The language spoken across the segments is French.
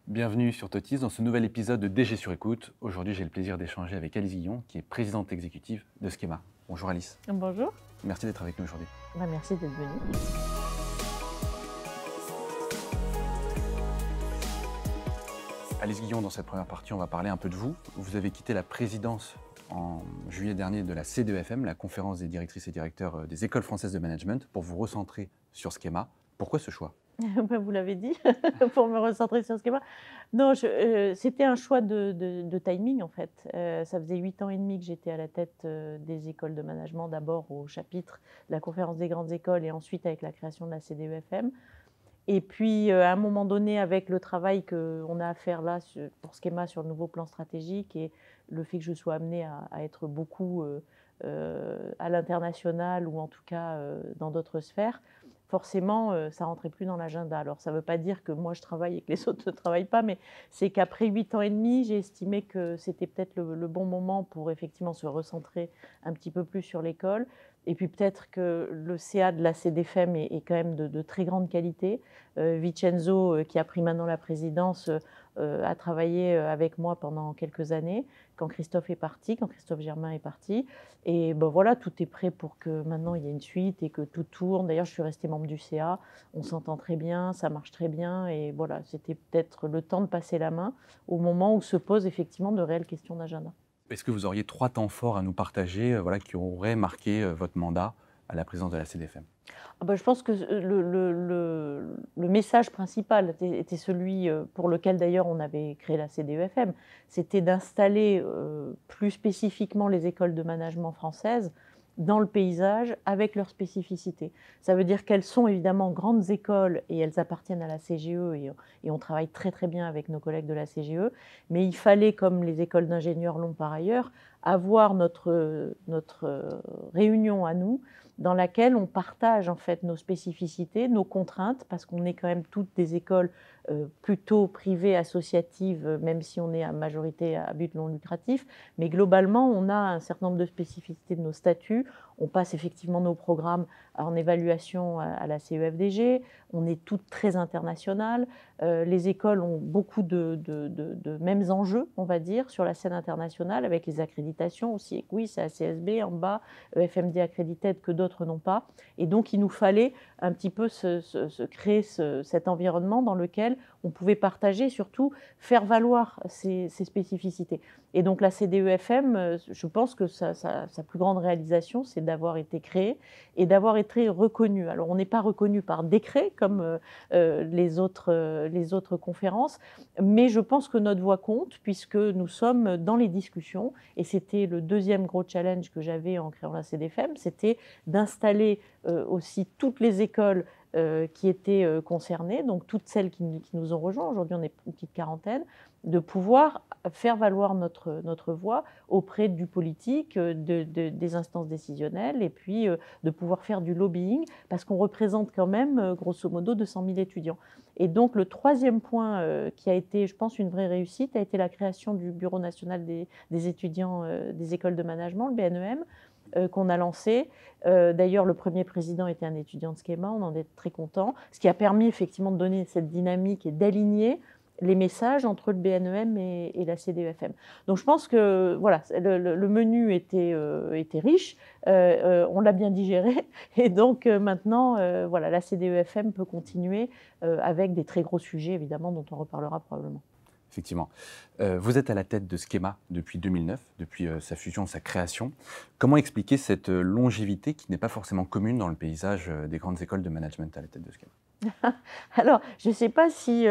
Bienvenue sur Totis dans ce nouvel épisode de DG sur écoute. Aujourd'hui, j'ai le plaisir d'échanger avec Alice Guillon, qui est présidente exécutive de Schema. Bonjour Alice. Bonjour. Merci d'être avec nous aujourd'hui. Merci d'être venu. Alice Guillon, dans cette première partie, on va parler un peu de vous. Vous avez quitté la présidence en juillet dernier de la CDEFM, la conférence des directrices et directeurs des écoles françaises de management, pour vous recentrer sur Schema. Pourquoi ce choix ? Vous l'avez dit, pour me recentrer sur ce schéma. Non, c'était un choix de timing en fait. Ça faisait 8 ans et demi que j'étais à la tête des écoles de management, d'abord au chapitre de la conférence des grandes écoles et ensuite avec la création de la CDEFM. Et puis, à un moment donné, avec le travail qu'on a à faire là pour Schema sur le nouveau plan stratégique et le fait que je sois amenée à être beaucoup à l'international ou en tout cas dans d'autres sphères, forcément, ça ne rentrait plus dans l'agenda. Alors, ça ne veut pas dire que moi, je travaille et que les autres ne travaillent pas, mais c'est qu'après 8 ans et demi, j'ai estimé que c'était peut-être le bon moment pour effectivement se recentrer un petit peu plus sur l'école. Et puis peut-être que le CA de la CDFM est quand même de très grande qualité. Vincenzo, qui a pris maintenant la présidence, a travaillé avec moi pendant quelques années, quand Christophe Germain est parti. Et ben voilà, tout est prêt pour que maintenant il y ait une suite et que tout tourne. D'ailleurs, je suis restée membre du CA, on s'entend très bien, ça marche très bien. Et voilà, c'était peut-être le temps de passer la main au moment où se posent effectivement de réelles questions d'agenda. Est-ce que vous auriez 3 temps forts à nous partager qui auraient marqué votre mandat à la présidence de la CDFM ? Je pense que le message principal était celui pour lequel d'ailleurs on avait créé la CDEFM, c'était d'installer plus spécifiquement les écoles de management françaises dans le paysage avec leurs spécificités. Ça veut dire qu'elles sont évidemment grandes écoles et elles appartiennent à la CGE et on travaille très très bien avec nos collègues de la CGE, mais il fallait, comme les écoles d'ingénieurs l'ont par ailleurs, avoir notre réunion à nous dans laquelle on partage en fait nos spécificités, nos contraintes, parce qu'on est quand même toutes des écoles plutôt privées, associatives, même si on est à majorité à but non lucratif. Mais globalement, on a un certain nombre de spécificités de nos statuts. On passe effectivement nos programmes en évaluation à la CEFDG. On est toutes très internationales. Les écoles ont beaucoup de mêmes enjeux, on va dire, sur la scène internationale, avec les accréditations aussi. EQUIS, ACSB en bas, FMD Accredited que d'autres n'ont pas. Et donc, il nous fallait un petit peu créer cet environnement dans lequel on pouvait partager et surtout faire valoir ces spécificités. Et donc la CDEFM, je pense que sa plus grande réalisation, c'est d'avoir été créée et d'avoir été reconnue. Alors on n'est pas reconnu par décret comme les autres conférences, mais je pense que notre voix compte puisque nous sommes dans les discussions et c'était le deuxième gros challenge que j'avais en créant la CDFM, c'était d'installer aussi toutes les écoles qui étaient concernées, donc toutes celles qui nous ont rejoints, aujourd'hui on est une petite quarantaine, de pouvoir faire valoir notre voix auprès du politique, des instances décisionnelles, et puis de pouvoir faire du lobbying, parce qu'on représente quand même, grosso modo, 200 000 étudiants. Et donc le troisième point qui a été, je pense, une vraie réussite, a été la création du Bureau national des étudiants des écoles de management, le BNEM, qu'on a lancé. D'ailleurs, le premier président était un étudiant de Schema, on en est très content, ce qui a permis effectivement de donner cette dynamique et d'aligner les messages entre le BNEM et la CDEFM. Donc je pense que voilà, le menu était riche, on l'a bien digéré, et donc maintenant, voilà, la CDEFM peut continuer avec des très gros sujets, évidemment, dont on reparlera probablement. Effectivement. Vous êtes à la tête de Schema depuis 2009, depuis sa fusion, sa création. Comment expliquer cette longévité qui n'est pas forcément commune dans le paysage des grandes écoles de management à la tête de Schema ? Alors, je ne sais pas si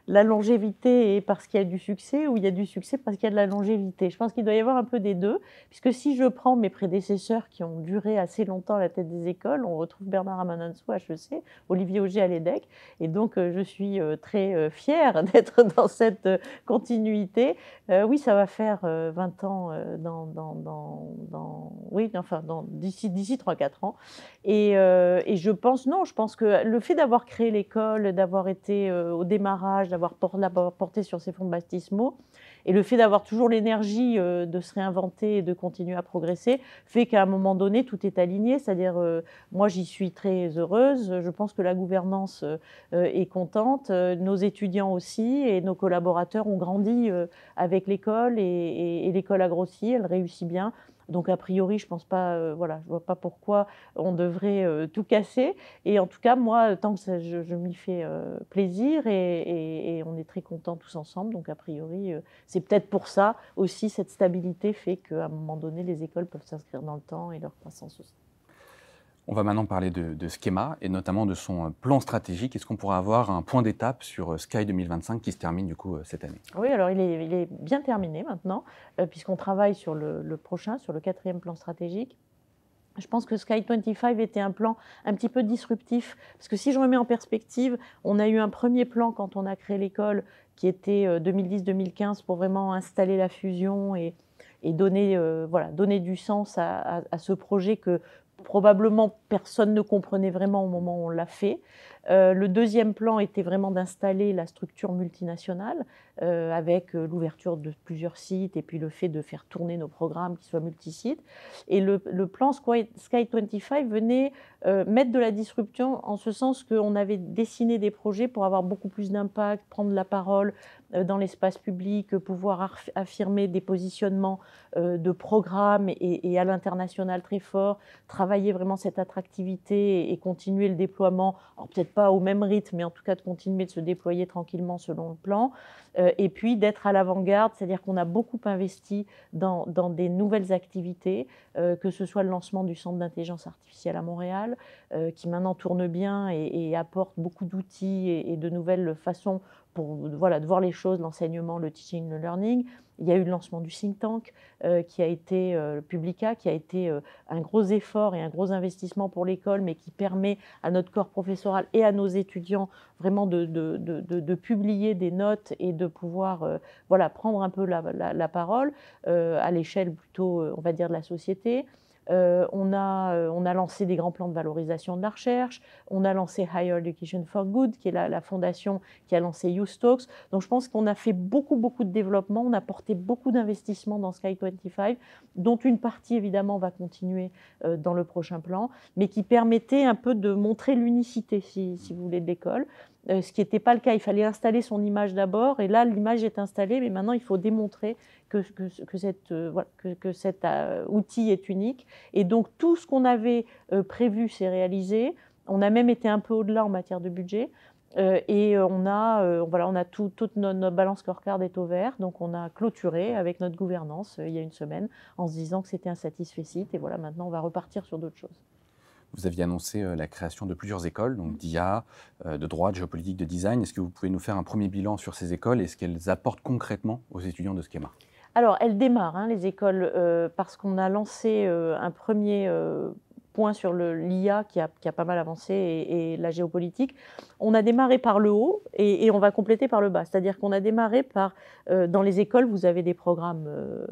la longévité est parce qu'il y a du succès ou il y a du succès parce qu'il y a de la longévité. Je pense qu'il doit y avoir un peu des deux, puisque si je prends mes prédécesseurs qui ont duré assez longtemps à la tête des écoles, on retrouve Bernard Ramanantsoa à HEC, Olivier Auger à l'EDEC, et donc je suis très fière d'être dans cette continuité. Oui, ça va faire 20 ans d'ici 3-4 ans. Et je pense que le fait d'avoir créé créé l'école, d'avoir été au démarrage, d'avoir porté sur ses fonds baptismaux. Et le fait d'avoir toujours l'énergie de se réinventer et de continuer à progresser fait qu'à un moment donné, tout est aligné. C'est-à-dire, moi, j'y suis très heureuse. Je pense que la gouvernance est contente. Nos étudiants aussi et nos collaborateurs ont grandi avec l'école et l'école a grossi, elle réussit bien. Donc a priori, je pense pas, voilà, je vois pas pourquoi on devrait tout casser. Et en tout cas, moi, tant que je m'y fais plaisir et on est très contents tous ensemble. Donc a priori, c'est peut-être pour ça aussi cette stabilité fait qu'à un moment donné, les écoles peuvent s'inscrire dans le temps et leur croissance aussi. On va maintenant parler de Schema et notamment de son plan stratégique. Est-ce qu'on pourra avoir un point d'étape sur Sky 2025 qui se termine du coup cette année? Oui, alors il est bien terminé maintenant, puisqu'on travaille sur le prochain, sur le 4e plan stratégique. Je pense que Sky 25 était un plan un petit peu disruptif, parce que si je remets en perspective, on a eu un premier plan quand on a créé l'école qui était 2010-2015 pour vraiment installer la fusion et donner, voilà, donner du sens à ce projet que probablement personne ne comprenait vraiment au moment où on l'a fait. Le deuxième plan était vraiment d'installer la structure multinationale avec l'ouverture de plusieurs sites et puis le fait de faire tourner nos programmes qui soient multisites. Et le plan Sky 25 venait mettre de la disruption en ce sens qu'on avait dessiné des projets pour avoir beaucoup plus d'impact, prendre la parole dans l'espace public, pouvoir affirmer des positionnements de programmes et à l'international très forts, travailler vraiment cette attractivité et continuer le déploiement, alors peut-être pas au même rythme, mais en tout cas de continuer de se déployer tranquillement selon le plan, et puis d'être à l'avant-garde, c'est-à-dire qu'on a beaucoup investi dans des nouvelles activités, que ce soit le lancement du centre d'intelligence artificielle à Montréal, qui maintenant tourne bien et apporte beaucoup d'outils et de nouvelles façons pour, voilà, de voir les choses, l'enseignement, le teaching, le learning. Il y a eu le lancement du think tank qui a été Publica, qui a été un gros effort et un gros investissement pour l'école, mais qui permet à notre corps professoral et à nos étudiants vraiment de publier des notes et de pouvoir voilà, prendre un peu la parole à l'échelle plutôt, on va dire, de la société. On a lancé des grands plans de valorisation de la recherche, on a lancé Higher Education for Good, qui est la fondation qui a lancé Youth Talks. Donc je pense qu'on a fait beaucoup de développement, on a porté beaucoup d'investissements dans Sky 25, dont une partie évidemment va continuer dans le prochain plan, mais qui permettait un peu de montrer l'unicité, si vous voulez, de l'école. Ce qui n'était pas le cas, il fallait installer son image d'abord, et là l'image est installée, mais maintenant il faut démontrer que cet outil est unique. Et donc tout ce qu'on avait prévu s'est réalisé. On a même été un peu au-delà en matière de budget. Et on a toute notre balance scorecard est au vert, donc on a clôturé avec notre gouvernance il y a une semaine en se disant que c'était un satisfait site. Et voilà, maintenant on va repartir sur d'autres choses. Vous aviez annoncé la création de plusieurs écoles, donc d'IA, de droit, de géopolitique, de design. Est-ce que vous pouvez nous faire un premier bilan sur ces écoles et ce qu'elles apportent concrètement aux étudiants de Schema? Alors, elles démarrent, les écoles, parce qu'on a lancé un premier point sur l'IA qui a pas mal avancé et la géopolitique. On a démarré par le haut et on va compléter par le bas. C'est-à-dire qu'on a démarré par, dans les écoles, vous avez des programmes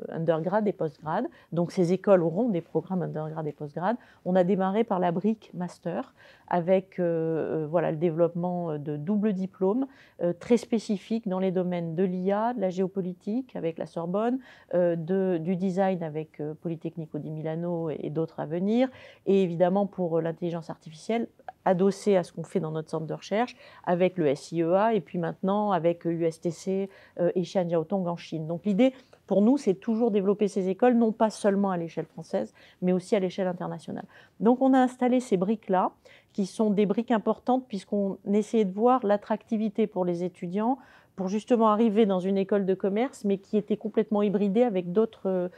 undergrad et postgrad. Donc ces écoles auront des programmes undergrad et postgrad. On a démarré par la brique master avec voilà, le développement de double diplôme très spécifiques dans les domaines de l'IA, de la géopolitique avec la Sorbonne, du design avec Polytechnico di Milano et d'autres à venir, et évidemment pour l'intelligence artificielle, adossée à ce qu'on fait dans notre centre de recherche, avec le SIEA, et puis maintenant avec USTC et Xianjiaotong en Chine. Donc l'idée, pour nous, c'est toujours développer ces écoles, non pas seulement à l'échelle française, mais aussi à l'échelle internationale. Donc on a installé ces briques-là, qui sont des briques importantes, puisqu'on essayait de voir l'attractivité pour les étudiants, pour justement arriver dans une école de commerce, mais qui était complètement hybridée avec d'autres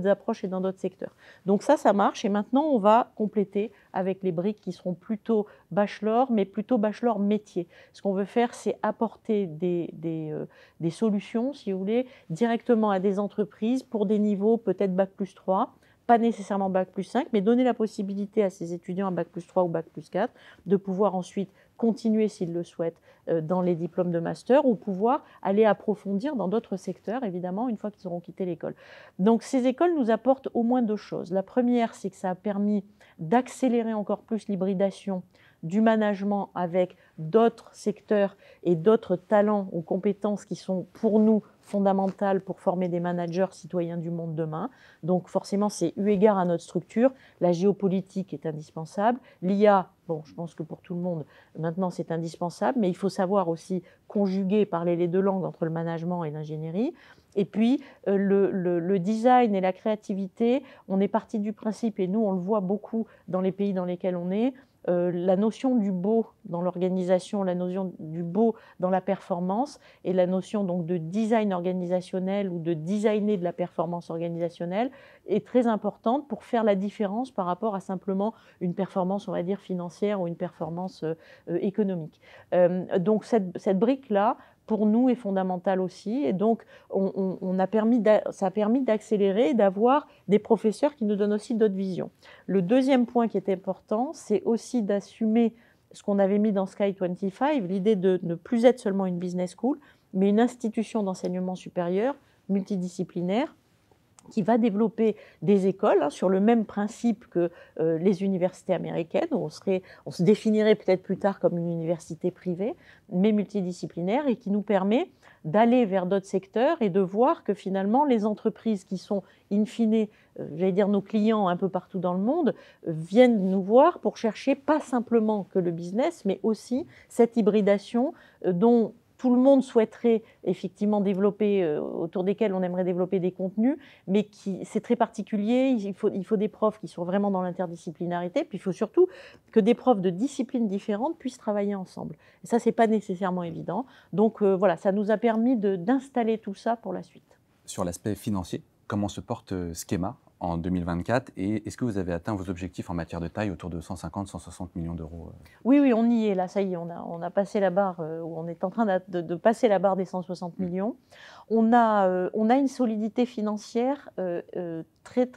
approches et dans d'autres secteurs. Donc ça marche, et maintenant on va compléter avec les briques qui seront plutôt bachelor, mais plutôt bachelor métier. Ce qu'on veut faire, c'est apporter des solutions, si vous voulez, directement à des entreprises pour des niveaux peut-être Bac+3, pas nécessairement Bac+5, mais donner la possibilité à ces étudiants à Bac+3 ou Bac+4 de pouvoir ensuite continuer, s'ils le souhaitent, dans les diplômes de master, ou pouvoir aller approfondir dans d'autres secteurs, évidemment, une fois qu'ils auront quitté l'école. Donc ces écoles nous apportent au moins deux choses. La première, c'est que ça a permis d'accélérer encore plus l'hybridation du management avec d'autres secteurs et d'autres talents ou compétences qui sont pour nous fondamentales pour former des managers citoyens du monde demain. Donc forcément, c'est eu égard à notre structure. La géopolitique est indispensable. L'IA, bon, je pense que pour tout le monde, maintenant, c'est indispensable, mais il faut savoir aussi conjuguer, parler les deux langues entre le management et l'ingénierie. Et puis, le design et la créativité, on est parti du principe, et nous, on le voit beaucoup dans les pays dans lesquels on est, la notion du beau dans l'organisation, la notion du beau dans la performance et la notion donc de design organisationnel ou de designer de la performance organisationnelle est très importante pour faire la différence par rapport à simplement une performance, on va dire, financière ou une performance économique. Donc cette brique-là, pour nous, est fondamentale aussi. Et donc, ça a permis d'accélérer et d'avoir des professeurs qui nous donnent aussi d'autres visions. Le deuxième point qui est important, c'est aussi d'assumer ce qu'on avait mis dans Sky 25, l'idée de ne plus être seulement une business school, mais une institution d'enseignement supérieur multidisciplinaire qui va développer des écoles sur le même principe que les universités américaines, où on se définirait peut-être plus tard comme une université privée, mais multidisciplinaire, et qui nous permet d'aller vers d'autres secteurs et de voir que finalement les entreprises qui sont in fine, j'allais dire nos clients un peu partout dans le monde, viennent nous voir pour chercher pas simplement que le business, mais aussi cette hybridation dont tout le monde souhaiterait effectivement développer, autour desquels on aimerait développer des contenus, mais c'est très particulier, il faut des profs qui sont vraiment dans l'interdisciplinarité, puis il faut surtout que des profs de disciplines différentes puissent travailler ensemble. Et ça, c'est pas nécessairement évident. Donc voilà, ça nous a permis d'installer tout ça pour la suite. Sur l'aspect financier, comment se porte Schema en 2024 et est-ce que vous avez atteint vos objectifs en matière de taille autour de 150-160 millions d'euros? Oui, on y est là, ça y est, on a passé la barre, on est en train de passer la barre des 160 millions. On a une solidité financière très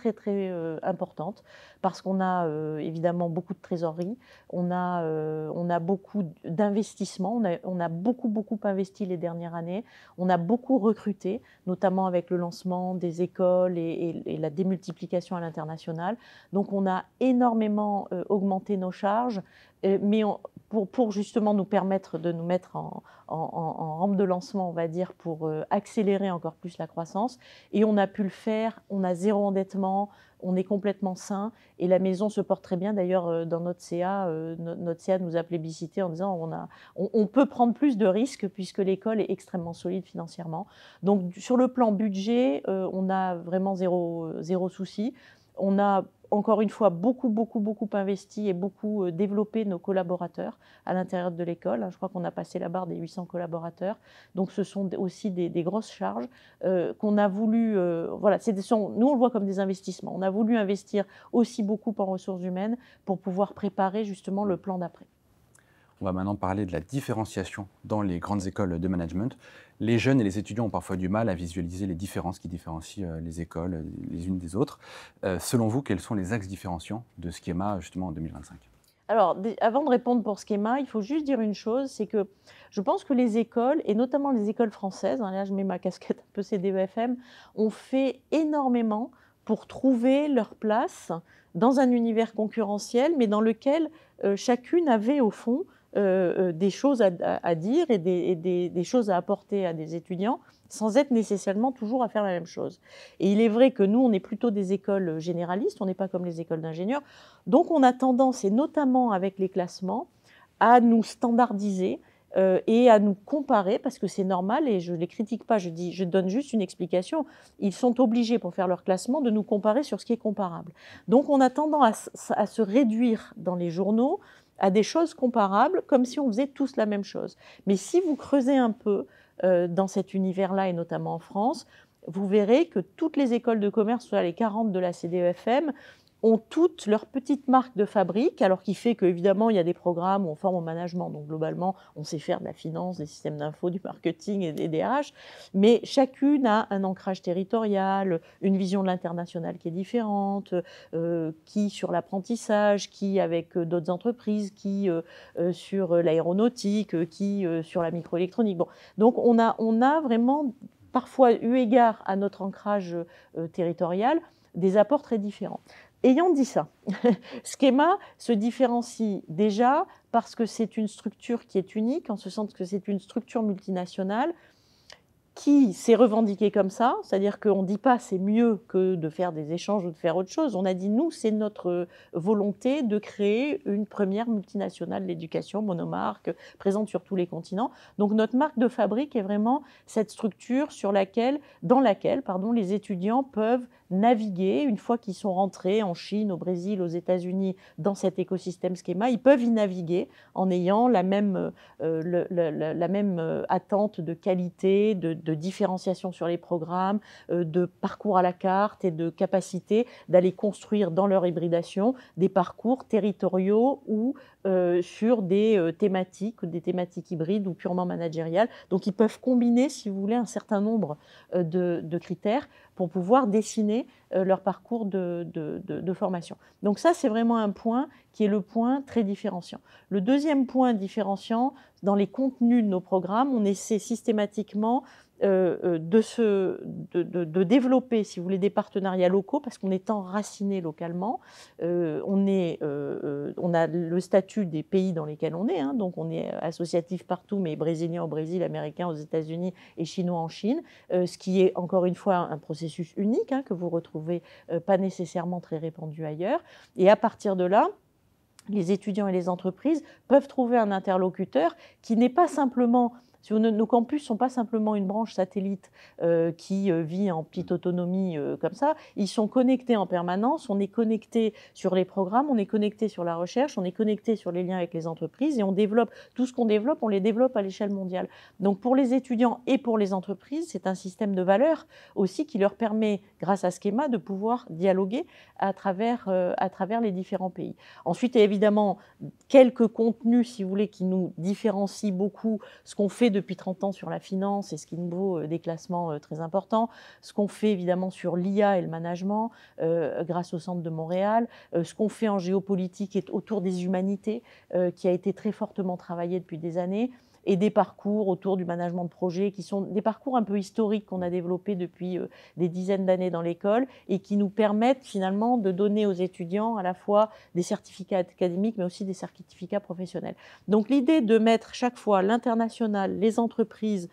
importante parce qu'on a évidemment beaucoup de trésorerie, on a beaucoup d'investissements, on a beaucoup investi les dernières années, on a beaucoup recruté, notamment avec le lancement des écoles et la démultiplication à l'international. Donc on a énormément augmenté nos charges, mais pour justement nous permettre de nous mettre en rampe de lancement, on va dire, pour accélérer encore plus la croissance. Et on a pu le faire, on a zéro endettement, on est complètement sain et la maison se porte très bien. D'ailleurs, dans notre CA, notre CA nous a plébiscité en disant on peut prendre plus de risques puisque l'école est extrêmement solide financièrement. Donc sur le plan budget, on a vraiment zéro souci. On a encore une fois beaucoup investi et beaucoup développé nos collaborateurs à l'intérieur de l'école. Je crois qu'on a passé la barre des 800 collaborateurs. Donc ce sont aussi des grosses charges qu'on a voulu... voilà, nous on le voit comme des investissements. On a voulu investir aussi beaucoup en ressources humaines pour pouvoir préparer justement le plan d'après. On va maintenant parler de la différenciation dans les grandes écoles de management. Les jeunes et les étudiants ont parfois du mal à visualiser les différences qui différencient les écoles les unes des autres. Selon vous, quels sont les axes différenciants de Schema justement en 2025 ? Alors, avant de répondre pour Schema, il faut juste dire une chose, c'est que je pense que les écoles, et notamment les écoles françaises, là je mets ma casquette un peu CDEFM, ont fait énormément pour trouver leur place dans un univers concurrentiel, mais dans lequel chacune avait au fond des choses à dire et des choses à apporter à des étudiants sans être nécessairement toujours à faire la même chose. Et il est vrai que nous, on est plutôt des écoles généralistes, on n'est pas comme les écoles d'ingénieurs, donc on a tendance, et notamment avec les classements, à nous standardiser et à nous comparer, parce que c'est normal, et je ne les critique pas, je donne juste une explication, ils sont obligés pour faire leur classement de nous comparer sur ce qui est comparable. Donc on a tendance à se réduire dans les journaux à des choses comparables, comme si on faisait tous la même chose. Mais si vous creusez un peu dans cet univers-là, et notamment en France, vous verrez que toutes les écoles de commerce, soit les 40 de la CDEFM, ont toutes leur petite marque de fabrique, alors qui fait qu'évidemment, il y a des programmes où on forme au management. Donc globalement, on sait faire de la finance, des systèmes d'info, du marketing et des RH. Mais chacune a un ancrage territorial, une vision de l'international qui est différente, qui sur l'apprentissage, qui avec d'autres entreprises, qui sur l'aéronautique, qui sur la microélectronique. Bon. Donc on a vraiment, parfois eu égard à notre ancrage territorial, des apports très différents. Ayant dit ça, Schema se différencie déjà parce que c'est une structure qui est unique, en ce sens que c'est une structure multinationale qui s'est revendiquée comme ça, c'est-à-dire qu'on ne dit pas c'est mieux que de faire des échanges ou de faire autre chose. On a dit nous, c'est notre volonté de créer une première multinationale de l'éducation, monomarque, présente sur tous les continents. Donc notre marque de fabrique est vraiment cette structure dans laquelle les étudiants peuvent naviguer une fois qu'ils sont rentrés en Chine, au Brésil, aux États-Unis, dans cet écosystème Schema. Ils peuvent y naviguer en ayant la même attente de qualité, de différenciation sur les programmes, de parcours à la carte et de capacité d'aller construire dans leur hybridation des parcours territoriaux ou sur des thématiques hybrides ou purement managériales. Donc ils peuvent combiner, si vous voulez, un certain nombre de critères pour pouvoir dessiner leur parcours de formation. Donc ça, c'est vraiment un point qui est le point très différenciant. Le deuxième point différenciant, dans les contenus de nos programmes, on essaie systématiquement de développer, si vous voulez, des partenariats locaux, parce qu'on est enraciné localement. On a le statut des pays dans lesquels on est, hein, donc on est associatif partout, mais brésilien au Brésil, américain aux États-Unis et chinois en Chine, ce qui est encore une fois un processus unique, hein, que vous retrouvez pas nécessairement très répandu ailleurs. Et à partir de là, les étudiants et les entreprises peuvent trouver un interlocuteur qui n'est pas simplement... Nos campus ne sont pas simplement une branche satellite qui vit en petite autonomie comme ça. Ils sont connectés en permanence. On est connecté sur les programmes, on est connecté sur la recherche, on est connecté sur les liens avec les entreprises et on développe tout ce qu'on développe, on les développe à l'échelle mondiale. Donc pour les étudiants et pour les entreprises, c'est un système de valeurs aussi qui leur permet, grâce à Schema, de pouvoir dialoguer à travers les différents pays. Ensuite, il y a évidemment quelques contenus, si vous voulez, qui nous différencient beaucoup ce qu'on fait depuis 30 ans sur la finance et ce qui nous vaut des classements très importants, ce qu'on fait évidemment sur l'IA et le management grâce au Centre de Montréal, ce qu'on fait en géopolitique et autour des humanités qui a été très fortement travaillé depuis des années, et des parcours autour du management de projet qui sont des parcours un peu historiques qu'on a développés depuis des dizaines d'années dans l'école et qui nous permettent finalement de donner aux étudiants à la fois des certificats académiques mais aussi des certificats professionnels. Donc l'idée de mettre chaque fois l'international, les entreprises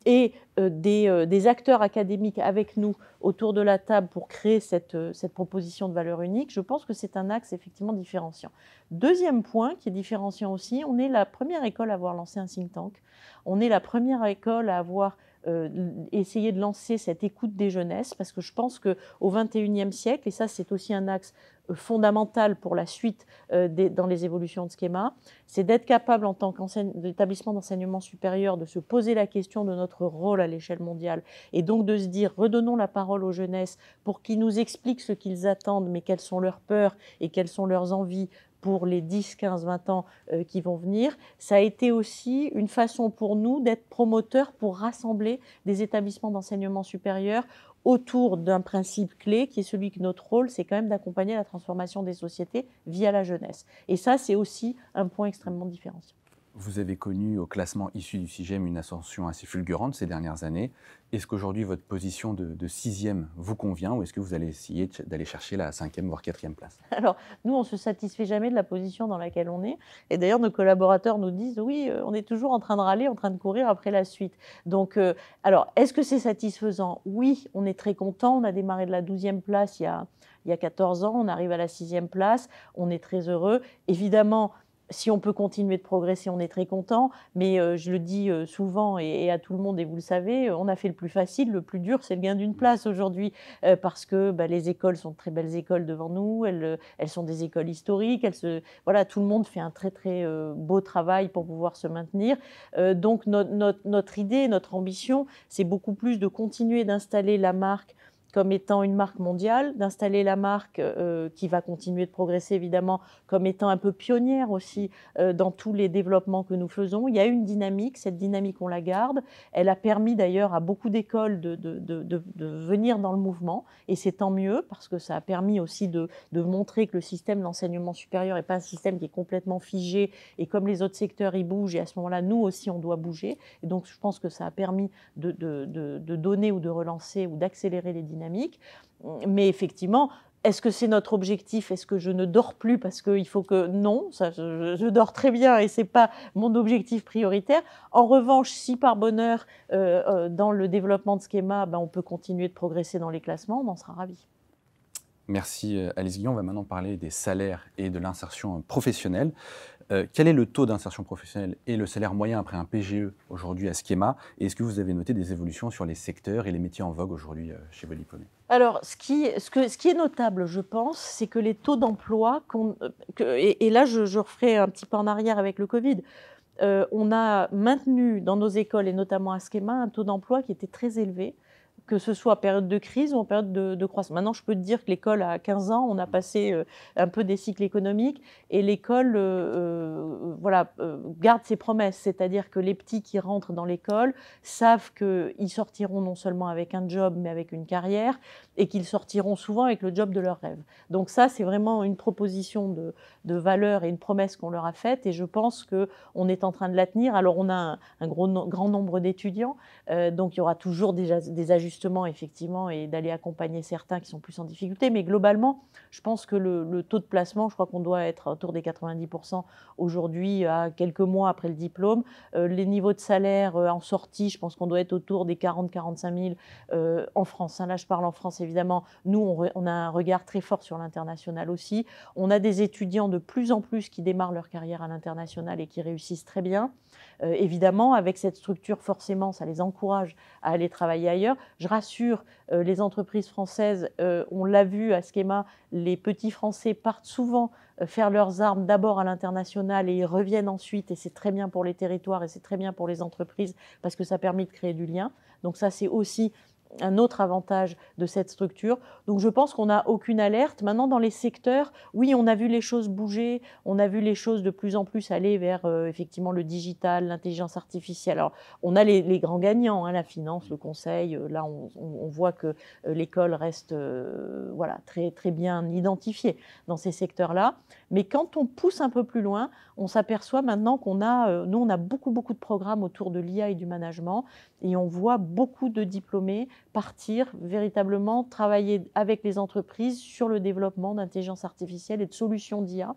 et des acteurs académiques avec nous autour de la table pour créer cette proposition de valeur unique, je pense que c'est un axe effectivement différenciant. Deuxième point qui est différenciant aussi, on est la première école à avoir lancé un think tank. On est la première école à avoir essayé de lancer cette écoute des jeunesses, parce que je pense qu'au XXIe siècle, et ça c'est aussi un axe fondamental pour la suite dans les évolutions de Schema, c'est d'être capable en tant qu'établissement d'enseignement supérieur de se poser la question de notre rôle à l'échelle mondiale et donc de se dire redonnons la parole aux jeunesses pour qu'ils nous expliquent ce qu'ils attendent, mais quelles sont leurs peurs et quelles sont leurs envies pour les 10, 15, 20 ans qui vont venir. Ça a été aussi une façon pour nous d'être promoteurs pour rassembler des établissements d'enseignement supérieur autour d'un principe clé qui est celui que notre rôle, c'est quand même d'accompagner la transformation des sociétés via la jeunesse. Et ça, c'est aussi un point extrêmement différenciant. Vous avez connu au classement issu du CIGEM une ascension assez fulgurante ces dernières années. Est-ce qu'aujourd'hui votre position de 6e vous convient ou est-ce que vous allez essayer d'aller chercher la 5e voire 4e place? Alors nous, on ne se satisfait jamais de la position dans laquelle on est. Et d'ailleurs, nos collaborateurs nous disent oui, on est toujours en train de râler, en train de courir après la suite. Donc, alors, est-ce que c'est satisfaisant? Oui, on est très content. On a démarré de la 12e place il y a 14 ans. On arrive à la 6e place. On est très heureux. Évidemment, si on peut continuer de progresser, on est très content, mais je le dis souvent et à tout le monde, et vous le savez, on a fait le plus facile, le plus dur, c'est le gain d'une place aujourd'hui, parce que les écoles sont de très belles écoles devant nous, elles sont des écoles historiques, voilà, tout le monde fait un très très beau travail pour pouvoir se maintenir. Donc notre idée, notre ambition, c'est beaucoup plus de continuer d'installer la marque comme étant une marque mondiale, d'installer la marque qui va continuer de progresser évidemment comme étant un peu pionnière aussi dans tous les développements que nous faisons. Il y a une dynamique, cette dynamique on la garde. Elle a permis d'ailleurs à beaucoup d'écoles de venir dans le mouvement et c'est tant mieux parce que ça a permis aussi de montrer que le système d'enseignement supérieur n'est pas un système qui est complètement figé et comme les autres secteurs y bougent et à ce moment-là nous aussi on doit bouger. Et donc je pense que ça a permis de donner ou de relancer ou d'accélérer les dynamiques. Mais effectivement, Est-ce que c'est notre objectif? Est-ce que je ne dors plus parce qu'il faut que... Non, ça, je dors très bien et ce n'est pas mon objectif prioritaire. En revanche, si par bonheur, dans le développement de Schema, on peut continuer de progresser dans les classements, on en sera ravis. Merci Alice Guillon. On va maintenant parler des salaires et de l'insertion professionnelle. Quel est le taux d'insertion professionnelle et le salaire moyen après un PGE aujourd'hui à Schema? Et est-ce que vous avez noté des évolutions sur les secteurs et les métiers en vogue aujourd'hui chez vos diplômés? Alors, ce qui est notable, je pense, c'est que les taux d'emploi, et là je referai un petit peu en arrière avec le Covid, on a maintenu dans nos écoles, et notamment à Schema, un taux d'emploi qui était très élevé, que ce soit en période de crise ou en période de croissance. Maintenant, je peux te dire que l'école, à 15 ans, on a passé un peu des cycles économiques et l'école garde ses promesses. C'est-à-dire que les petits qui rentrent dans l'école savent qu'ils sortiront non seulement avec un job, mais avec une carrière et qu'ils sortiront souvent avec le job de leur rêve. Donc ça, c'est vraiment une proposition de valeur et une promesse qu'on leur a faite et je pense qu'on est en train de la tenir. Alors, on a un grand nombre d'étudiants, donc il y aura toujours des ajustements effectivement et d'aller accompagner certains qui sont plus en difficulté. Mais globalement, je pense que le taux de placement, je crois qu'on doit être autour des 90% aujourd'hui, à quelques mois après le diplôme. Les niveaux de salaire en sortie, je pense qu'on doit être autour des 40-45 000 en France. Là, je parle en France, évidemment. Nous, on a un regard très fort sur l'international aussi. On a des étudiants de plus en plus qui démarrent leur carrière à l'international et qui réussissent très bien. Évidemment, avec cette structure, forcément, ça les encourage à aller travailler ailleurs. Je rassure les entreprises françaises, on l'a vu à Schema, les petits Français partent souvent faire leurs armes d'abord à l'international et ils reviennent ensuite et c'est très bien pour les territoires et c'est très bien pour les entreprises parce que ça permet de créer du lien. Donc ça, c'est aussi un autre avantage de cette structure. Donc je pense qu'on n'a aucune alerte. Maintenant, dans les secteurs, oui, on a vu les choses bouger, on a vu les choses de plus en plus aller vers effectivement le digital, l'intelligence artificielle. Alors, on a les grands gagnants, la finance, le conseil. Là, on voit que l'école reste très, très bien identifiée dans ces secteurs-là. Mais quand on pousse un peu plus loin, on s'aperçoit maintenant qu'on a, nous, on a beaucoup de programmes autour de l'IA et du management et on voit beaucoup de diplômés partir véritablement travailler avec les entreprises sur le développement d'intelligence artificielle et de solutions d'IA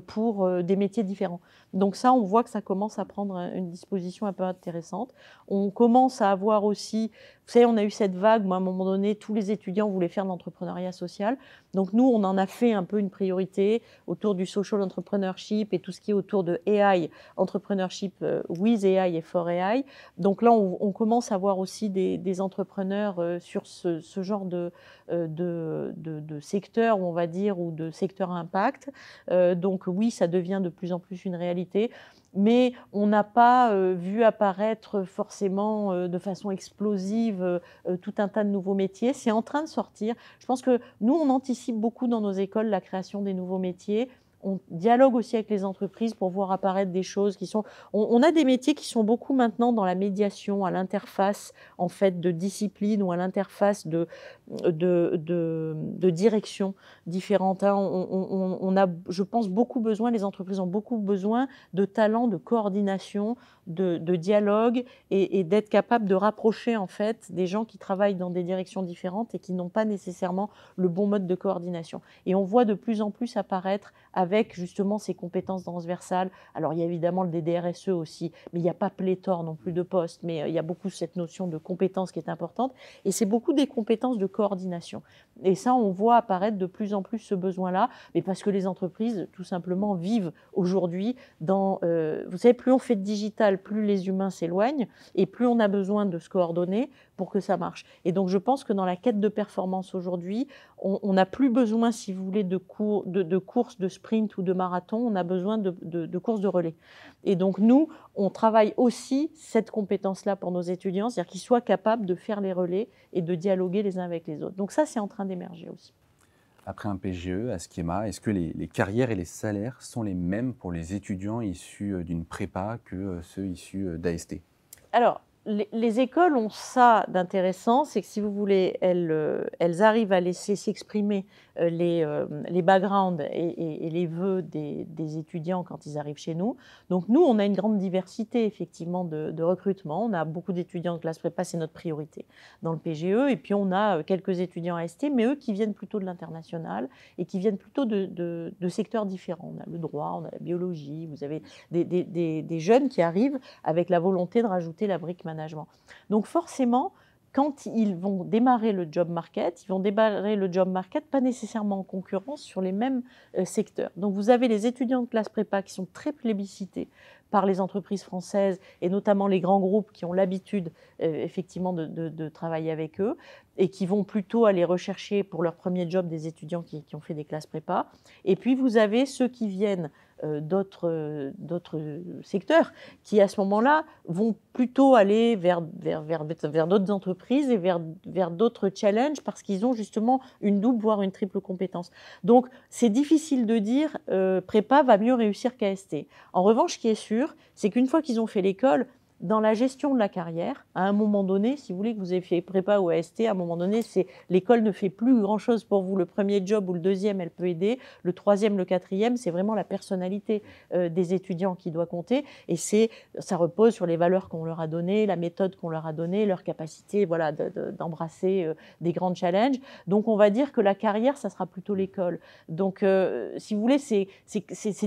pour des métiers différents. Donc ça, on voit que ça commence à prendre une disposition un peu intéressante. On commence à avoir aussi, vous savez, on a eu cette vague, moi, à un moment donné, tous les étudiants voulaient faire de l'entrepreneuriat social. Donc nous, on en a fait un peu une priorité autour du social entrepreneurship et tout ce qui est autour de AI, entrepreneurship with AI et for AI. Donc là, on commence à voir aussi des entrepreneurs sur ce genre de secteur, on va dire, ou de secteur à impact. Donc oui, ça devient de plus en plus une réalité. Mais on n'a pas vu apparaître forcément de façon explosive tout un tas de nouveaux métiers. C'est en train de sortir. Je pense que nous, on anticipe beaucoup dans nos écoles la création des nouveaux métiers. On dialogue aussi avec les entreprises pour voir apparaître des choses qui sont... On a des métiers qui sont beaucoup maintenant dans la médiation, à l'interface en fait de disciplines ou à l'interface de directions différentes. On a, je pense, beaucoup besoin, les entreprises ont beaucoup besoin de talents, de coordination, de dialogue et d'être capable de rapprocher en fait des gens qui travaillent dans des directions différentes et qui n'ont pas nécessairement le bon mode de coordination. Et on voit de plus en plus apparaître avec justement ces compétences transversales. Alors il y a évidemment le DDRSE aussi, mais il n'y a pas pléthore non plus de postes, mais il y a beaucoup cette notion de compétences qui est importante et c'est beaucoup des compétences de coordination. Et ça, on voit apparaître de plus en plus ce besoin-là, mais parce que les entreprises, tout simplement, vivent aujourd'hui dans... vous savez, plus on fait de digital, plus les humains s'éloignent et plus on a besoin de se coordonner pour que ça marche. Et donc, je pense que dans la quête de performance aujourd'hui, on n'a plus besoin, si vous voulez, de courses de sprint ou de marathon, on a besoin de courses de relais. Et donc, nous, on travaille aussi cette compétence-là pour nos étudiants, c'est-à-dire qu'ils soient capables de faire les relais et de dialoguer les uns avec les autres. Donc ça, c'est en train d'émerger aussi. Après un PGE à Schema, est-ce que les carrières et les salaires sont les mêmes pour les étudiants issus d'une prépa que ceux issus d'AST? Alors, les écoles ont ça d'intéressant, c'est que si vous voulez, elles arrivent à laisser s'exprimer les backgrounds et les vœux des étudiants quand ils arrivent chez nous. Donc nous, on a une grande diversité effectivement de recrutement. On a beaucoup d'étudiants de classe prépa, c'est notre priorité dans le PGE. Et puis on a quelques étudiants AST, mais eux qui viennent plutôt de l'international et qui viennent plutôt de secteurs différents. On a le droit, on a la biologie, vous avez des jeunes qui arrivent avec la volonté de rajouter la brique management. Donc forcément, quand ils vont démarrer le job market, ils vont démarrer le job market pas nécessairement en concurrence sur les mêmes secteurs. Donc vous avez les étudiants de classe prépa qui sont très plébiscités par les entreprises françaises et notamment les grands groupes qui ont l'habitude effectivement de travailler avec eux et qui vont plutôt aller rechercher pour leur premier job des étudiants qui ont fait des classes prépa. Et puis vous avez ceux qui viennent d'autres secteurs qui, à ce moment-là, vont plutôt aller vers d'autres entreprises et vers d'autres challenges parce qu'ils ont justement une double, voire une triple compétence. Donc, c'est difficile de dire prépa va mieux réussir qu'AST. En revanche, ce qui est sûr, c'est qu'une fois qu'ils ont fait l'école, dans la gestion de la carrière, à un moment donné, si vous voulez que vous ayez fait prépa ou AST, à un moment donné, l'école ne fait plus grand-chose pour vous. Le premier job ou le deuxième, elle peut aider. Le troisième, le quatrième, c'est vraiment la personnalité des étudiants qui doit compter. Et ça repose sur les valeurs qu'on leur a données, la méthode qu'on leur a donnée, leur capacité voilà, d'embrasser des grands challenges. Donc, on va dire que la carrière, ça sera plutôt l'école. Donc, si vous voulez, c'est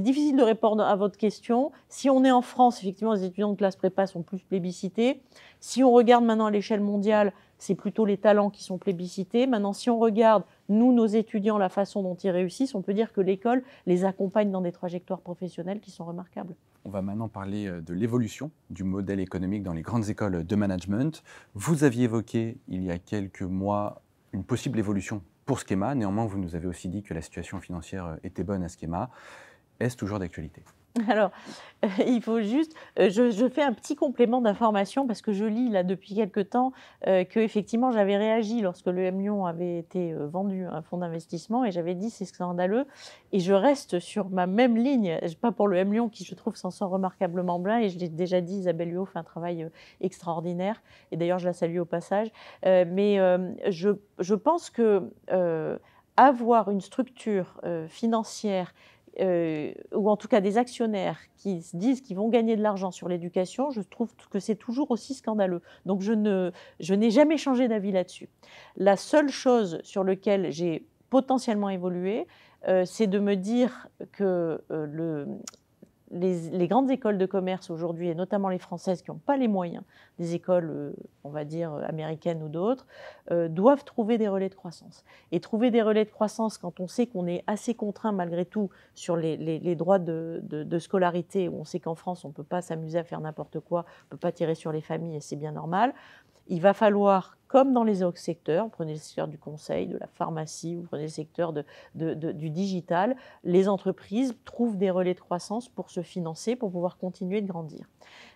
difficile de répondre à votre question. Si on est en France, effectivement, les étudiants de classe prépa sont plus plébiscités. Si on regarde maintenant à l'échelle mondiale, c'est plutôt les talents qui sont plébiscités. Maintenant, si on regarde, nous, nos étudiants, la façon dont ils réussissent, on peut dire que l'école les accompagne dans des trajectoires professionnelles qui sont remarquables. On va maintenant parler de l'évolution du modèle économique dans les grandes écoles de management. Vous aviez évoqué, il y a quelques mois, une possible évolution pour Schema. Néanmoins, vous nous avez aussi dit que la situation financière était bonne à Schema. Est-ce toujours d'actualité ? Alors, il faut juste, je fais un petit complément d'information parce que je lis là depuis quelque temps que effectivement j'avais réagi lorsque le M Lyon avait été vendu à un fonds d'investissement et j'avais dit c'est scandaleux et je reste sur ma même ligne, pas pour le M Lyon qui je trouve s'en sort remarquablement bien et je l'ai déjà dit, Isabelle Huot fait un travail extraordinaire et d'ailleurs je la salue au passage, mais je pense que avoir une structure financière ou en tout cas des actionnaires qui se disent qu'ils vont gagner de l'argent sur l'éducation, je trouve que c'est toujours aussi scandaleux. Donc je n'ai jamais changé d'avis là-dessus. La seule chose sur laquelle j'ai potentiellement évolué, c'est de me dire que les grandes écoles de commerce aujourd'hui, et notamment les françaises qui n'ont pas les moyens des écoles, on va dire, américaines ou d'autres, doivent trouver des relais de croissance. Et trouver des relais de croissance quand on sait qu'on est assez contraint malgré tout sur les droits de scolarité, où on sait qu'en France, on ne peut pas s'amuser à faire n'importe quoi, on ne peut pas tirer sur les familles et c'est bien normal. Il va falloir, comme dans les autres secteurs, vous prenez le secteur du conseil, de la pharmacie, vous prenez le secteur du digital, les entreprises trouvent des relais de croissance pour se financer, pour pouvoir continuer de grandir.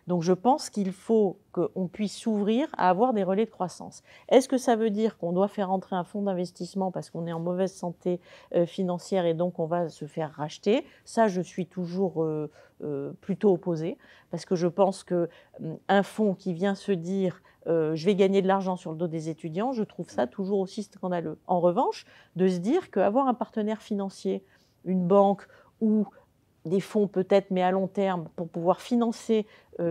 Donc je pense qu'il faut qu'on puisse s'ouvrir à avoir des relais de croissance. Est-ce que ça veut dire qu'on doit faire entrer un fonds d'investissement parce qu'on est en mauvaise santé financière et donc on va se faire racheter? Ça, je suis toujours plutôt opposée parce que je pense qu'un fonds qui vient se dire je vais gagner de l'argent sur le dos des étudiants, je trouve ça toujours aussi scandaleux. En revanche, de se dire qu'avoir un partenaire financier, une banque ou des fonds peut-être, mais à long terme, pour pouvoir financer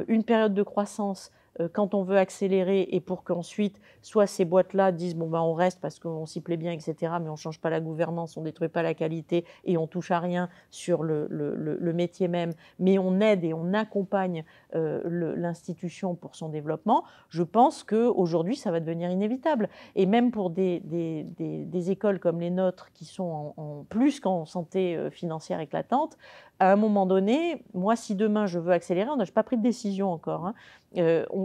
une période de croissance quand on veut accélérer et pour qu'ensuite, soit ces boîtes-là disent bon ben on reste parce qu'on s'y plaît bien, etc., mais on ne change pas la gouvernance, on ne détruit pas la qualité et on touche à rien sur le métier même, mais on aide et on accompagne l'institution pour son développement. Je pense qu'aujourd'hui, ça va devenir inévitable. Et même pour des écoles comme les nôtres qui sont en plus qu'en santé financière éclatante, à un moment donné, moi, si demain je veux accélérer, on n'a pas pris de décision encore, hein,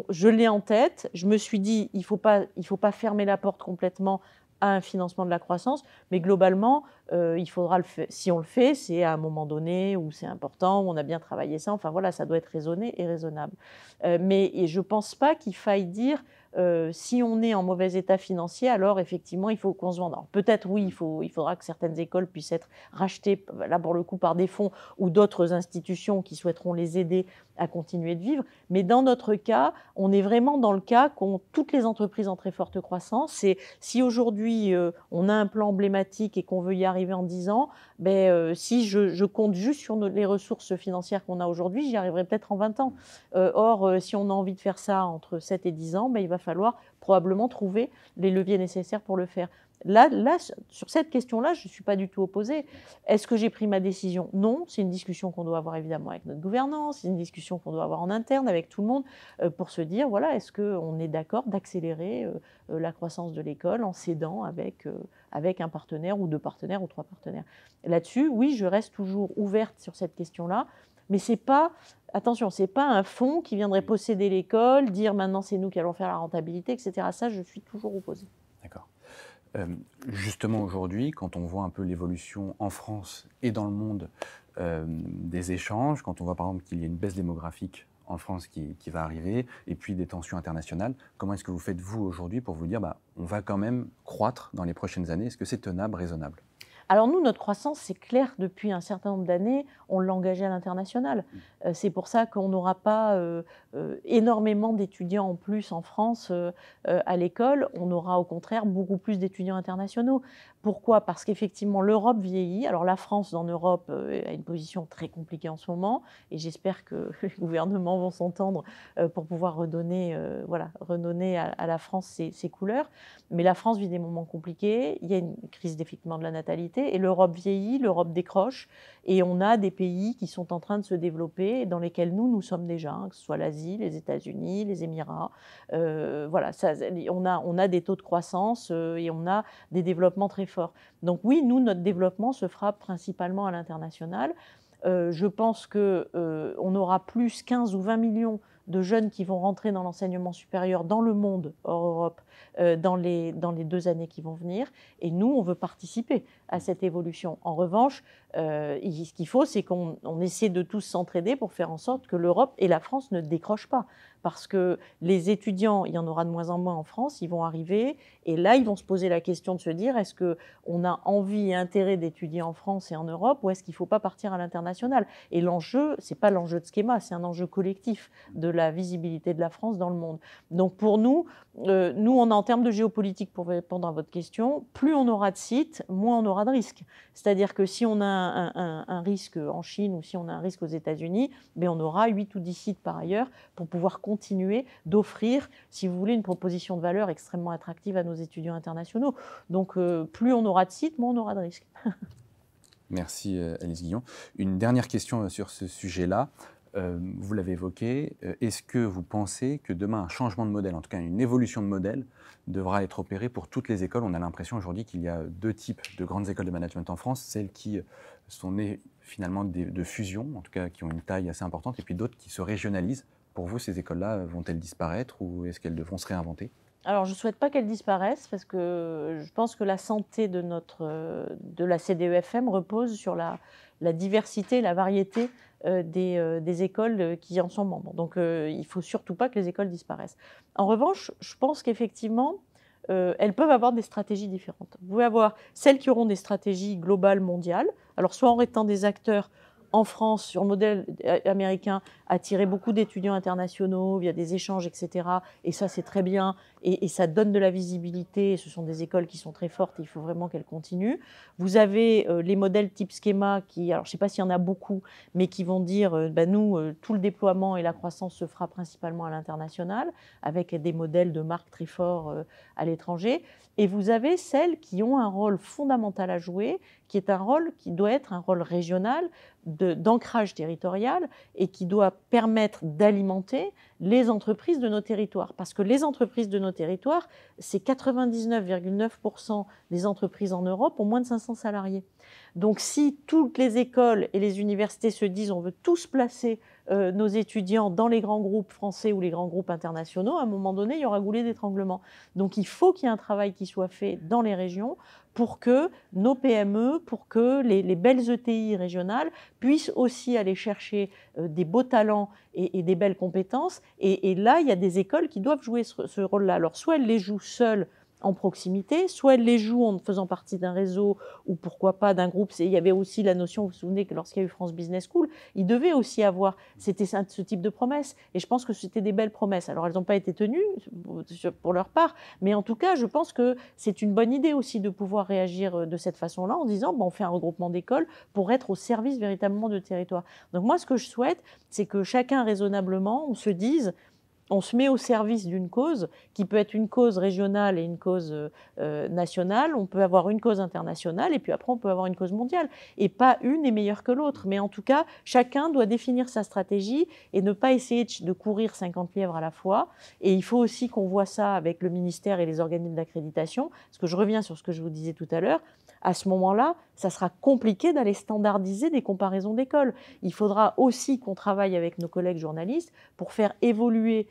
je l'ai en tête, je me suis dit, il faut pas fermer la porte complètement à un financement de la croissance, mais globalement, il faudra le faire. Si on le fait, c'est à un moment donné où c'est important, où on a bien travaillé ça, enfin voilà, ça doit être raisonné et raisonnable. Mais je ne pense pas qu'il faille dire Si on est en mauvais état financier, alors effectivement, il faut qu'on se vende. Alors peut-être, oui, il faudra que certaines écoles puissent être rachetées, là pour le coup, par des fonds ou d'autres institutions qui souhaiteront les aider à continuer de vivre. Mais dans notre cas, on est vraiment dans le cas qu'ont toutes les entreprises en très forte croissance. C'est si aujourd'hui, on a un plan emblématique et qu'on veut y arriver en 10 ans, si je compte juste sur les ressources financières qu'on a aujourd'hui, j'y arriverai peut-être en 20 ans. Or, si on a envie de faire ça entre 7 et 10 ans, il va falloir probablement trouver les leviers nécessaires pour le faire. Là, sur cette question-là, je ne suis pas du tout opposée. Est-ce que j'ai pris ma décision? Non, c'est une discussion qu'on doit avoir évidemment avec notre gouvernance, c'est une discussion qu'on doit avoir en interne avec tout le monde pour se dire, voilà, est-ce qu'on est d'accord d'accélérer la croissance de l'école en s'aidant avec un partenaire ou 2 partenaires ou 3 partenaires. Là-dessus, oui, je reste toujours ouverte sur cette question-là, mais c'est pas, attention, c'est pas un fonds qui viendrait posséder l'école, dire maintenant c'est nous qui allons faire la rentabilité, etc. Ça, je suis toujours opposée. D'accord. Justement aujourd'hui, quand on voit un peu l'évolution en France et dans le monde des échanges, quand on voit par exemple qu'il y a une baisse démographique en France qui va arriver, et puis des tensions internationales, comment est-ce que vous faites vous aujourd'hui pour vous dire on va quand même croître dans les prochaines années? Est-ce que c'est tenable, raisonnable? Alors nous, notre croissance, c'est clair, depuis un certain nombre d'années, on l'a engagée à l'international. C'est pour ça qu'on n'aura pas énormément d'étudiants en plus en France à l'école. On aura au contraire beaucoup plus d'étudiants internationaux. Pourquoi? Parce qu'effectivement, l'Europe vieillit. Alors la France, dans l'Europe, a une position très compliquée en ce moment. Et j'espère que les gouvernements vont s'entendre pour pouvoir redonner à la France ses couleurs. Mais la France vit des moments compliqués. Il y a une crise effectivement de la natalité. Et l'Europe vieillit, l'Europe décroche, et on a des pays qui sont en train de se développer, dans lesquels nous sommes déjà, que ce soit l'Asie, les États-Unis, les Émirats. On a des taux de croissance et on a des développements très forts. Donc oui, nous, notre développement se fera principalement à l'international. Je pense qu'on aura plus 15 ou 20 millions de jeunes qui vont rentrer dans l'enseignement supérieur dans le monde, hors Europe, dans les 2 années qui vont venir. Et nous, on veut participer à cette évolution. En revanche, ce qu'il faut, c'est qu'on essaie de tous s'entraider pour faire en sorte que l'Europe et la France ne décrochent pas. Parce que les étudiants, il y en aura de moins en moins en France, ils vont arriver, et là, ils vont se poser la question de se dire, est-ce qu'on a envie et intérêt d'étudier en France et en Europe, ou est-ce qu'il ne faut pas partir à l'international? Et l'enjeu, ce n'est pas l'enjeu de Schema, c'est un enjeu collectif de la visibilité de la France dans le monde. Donc pour nous, on a en termes de géopolitique, pour répondre à votre question, plus on aura de sites, moins on aura de risques. C'est-à-dire que si on a un risque en Chine ou si on a un risque aux États-Unis, on aura 8 ou 10 sites par ailleurs pour pouvoir continuer d'offrir, si vous voulez, une proposition de valeur extrêmement attractive à nos étudiants internationaux. Donc plus on aura de sites, moins on aura de risques. Merci Alice Guillon. Une dernière question sur ce sujet-là. Vous l'avez évoqué, est-ce que vous pensez que demain un changement de modèle, en tout cas une évolution de modèle, devra être opérée pour toutes les écoles? On a l'impression aujourd'hui qu'il y a 2 types de grandes écoles de management en France, celles qui sont nées finalement de fusion, en tout cas qui ont une taille assez importante, et puis d'autres qui se régionalisent. Pour vous, ces écoles-là, vont-elles disparaître ou est-ce qu'elles devront se réinventer? Alors, je ne souhaite pas qu'elles disparaissent parce que je pense que la santé de la CDEFM repose sur la diversité, la variété des écoles qui en sont membres. Donc, il ne faut surtout pas que les écoles disparaissent. En revanche, je pense qu'effectivement, elles peuvent avoir des stratégies différentes. Vous pouvez avoir celles qui auront des stratégies globales, mondiales. Alors, soit en étant des acteurs en France, sur le modèle américain, attirer beaucoup d'étudiants internationaux via des échanges, etc. Et ça, c'est très bien. Et ça donne de la visibilité. Ce sont des écoles qui sont très fortes et il faut vraiment qu'elles continuent. Vous avez les modèles type Schema qui, alors je ne sais pas s'il y en a beaucoup, mais qui vont dire, tout le déploiement et la croissance se fera principalement à l'international, avec des modèles de marque très forts à l'étranger. Et vous avez celles qui ont un rôle fondamental à jouer, qui est un rôle qui doit être un rôle régional, d'ancrage territorial, et qui doit permettre d'alimenter les entreprises de nos territoires. Parce que les entreprises de nos territoires, c'est 99,9% des entreprises en Europe ont moins de 500 salariés. Donc si toutes les écoles et les universités se disent on veut tous placer nos étudiants dans les grands groupes français ou les grands groupes internationaux, à un moment donné, il y aura goulée d'étranglement. Donc il faut qu'il y ait un travail qui soit fait dans les régions pour que nos PME, pour que les belles ETI régionales puissent aussi aller chercher des beaux talents et des belles compétences. Et là, il y a des écoles qui doivent jouer ce rôle-là. Alors, soit elles les jouent seules en proximité, soit elles les jouent en faisant partie d'un réseau ou pourquoi pas d'un groupe. Il y avait aussi la notion, vous vous souvenez que lorsqu'il y a eu France Business School, il devait aussi avoir ce type de promesses. Et je pense que c'était des belles promesses. Alors elles n'ont pas été tenues pour leur part, mais en tout cas, je pense que c'est une bonne idée aussi de pouvoir réagir de cette façon-là en disant on fait un regroupement d'écoles pour être au service véritablement de territoire. Donc moi, ce que je souhaite, c'est que chacun raisonnablement, on se dise on se met au service d'une cause qui peut être une cause régionale et une cause nationale. On peut avoir une cause internationale et puis après on peut avoir une cause mondiale. Et pas une est meilleure que l'autre. Mais en tout cas, chacun doit définir sa stratégie et ne pas essayer de courir 50 lièvres à la fois. Et il faut aussi qu'on voit ça avec le ministère et les organismes d'accréditation. Parce que je reviens sur ce que je vous disais tout à l'heure. À ce moment-là, ça sera compliqué d'aller standardiser des comparaisons d'écoles. Il faudra aussi qu'on travaille avec nos collègues journalistes pour faire évoluer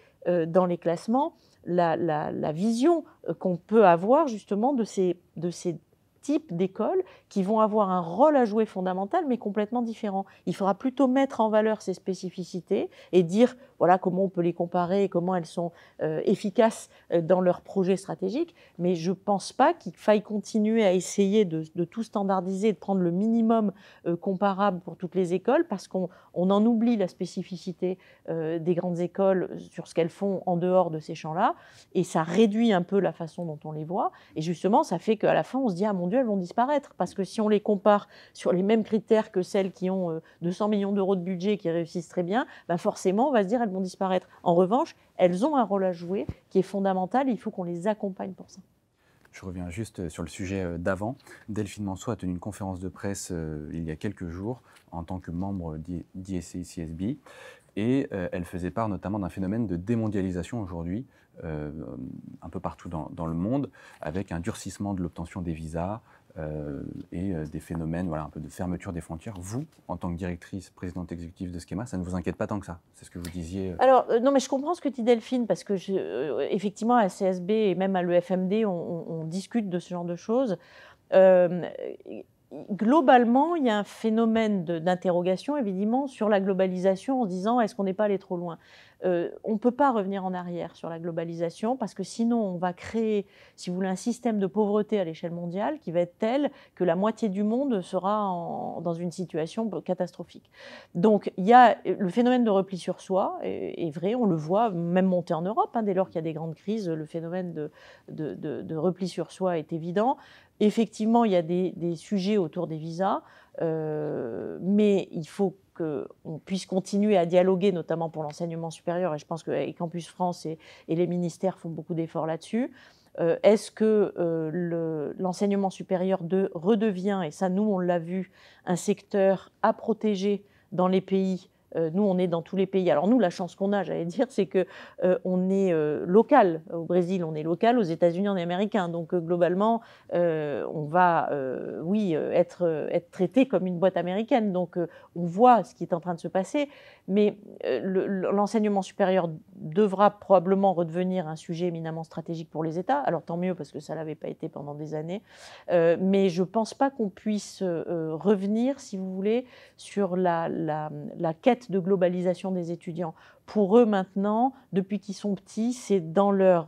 dans les classements la vision qu'on peut avoir justement de ces types d'écoles qui vont avoir un rôle à jouer fondamental mais complètement différent. Il faudra plutôt mettre en valeur ces spécificités et dire voilà comment on peut les comparer et comment elles sont efficaces dans leurs projets stratégiques, mais je ne pense pas qu'il faille continuer à essayer de tout standardiser, de prendre le minimum comparable pour toutes les écoles parce qu'on en oublie la spécificité des grandes écoles sur ce qu'elles font en dehors de ces champs-là et ça réduit un peu la façon dont on les voit et justement ça fait qu'à la fin on se dit ah mon Dieu elles vont disparaître parce que si on les compare sur les mêmes critères que celles qui ont 200 millions d'euros de budget et qui réussissent très bien, ben forcément on va se dire elles vont disparaître. En revanche, elles ont un rôle à jouer qui est fondamental et il faut qu'on les accompagne pour ça. Je reviens juste sur le sujet d'avant. Delphine Manceau a tenu une conférence de presse il y a quelques jours en tant que membre d'ISCI-CSB et elle faisait part notamment d'un phénomène de démondialisation aujourd'hui un peu partout dans le monde avec un durcissement de l'obtention des visas et des phénomènes un peu de fermeture des frontières. Vous, en tant que directrice, présidente exécutive de Schema, ça ne vous inquiète pas tant que ça? C'est ce que vous disiez. Alors, non, mais je comprends ce que dit Delphine, parce que effectivement, à CSB et même à l'EFMD, on discute de ce genre de choses. Globalement, il y a un phénomène d'interrogation, évidemment, sur la globalisation en se disant est-ce qu'on n'est pas allé trop loin? On ne peut pas revenir en arrière sur la globalisation parce que sinon on va créer, si vous voulez, un système de pauvreté à l'échelle mondiale qui va être tel que la moitié du monde sera dans une situation catastrophique. Donc il y a le phénomène de repli sur soi, est vrai, on le voit même monter en Europe, dès lors qu'il y a des grandes crises, le phénomène de repli sur soi est évident. Effectivement, il y a des sujets autour des visas, mais il faut qu'on puisse continuer à dialoguer, notamment pour l'enseignement supérieur, et je pense que Campus France et les ministères font beaucoup d'efforts là-dessus. Est-ce que l'enseignement supérieur redevient, et ça nous on l'a vu, un secteur à protéger dans les pays? Nous, on est dans tous les pays. Alors nous, la chance qu'on a, j'allais dire, c'est qu'on est local. Au Brésil, on est local. Aux États-Unis, on est américain. Donc globalement, on va, être traité comme une boîte américaine. Donc on voit ce qui est en train de se passer. Mais l'enseignement supérieur devra probablement redevenir un sujet éminemment stratégique pour les États. Alors tant mieux, parce que ça ne l'avait pas été pendant des années. Mais je ne pense pas qu'on puisse revenir, si vous voulez, sur la quête de globalisation des étudiants. Pour eux maintenant, depuis qu'ils sont petits, c'est dans leurs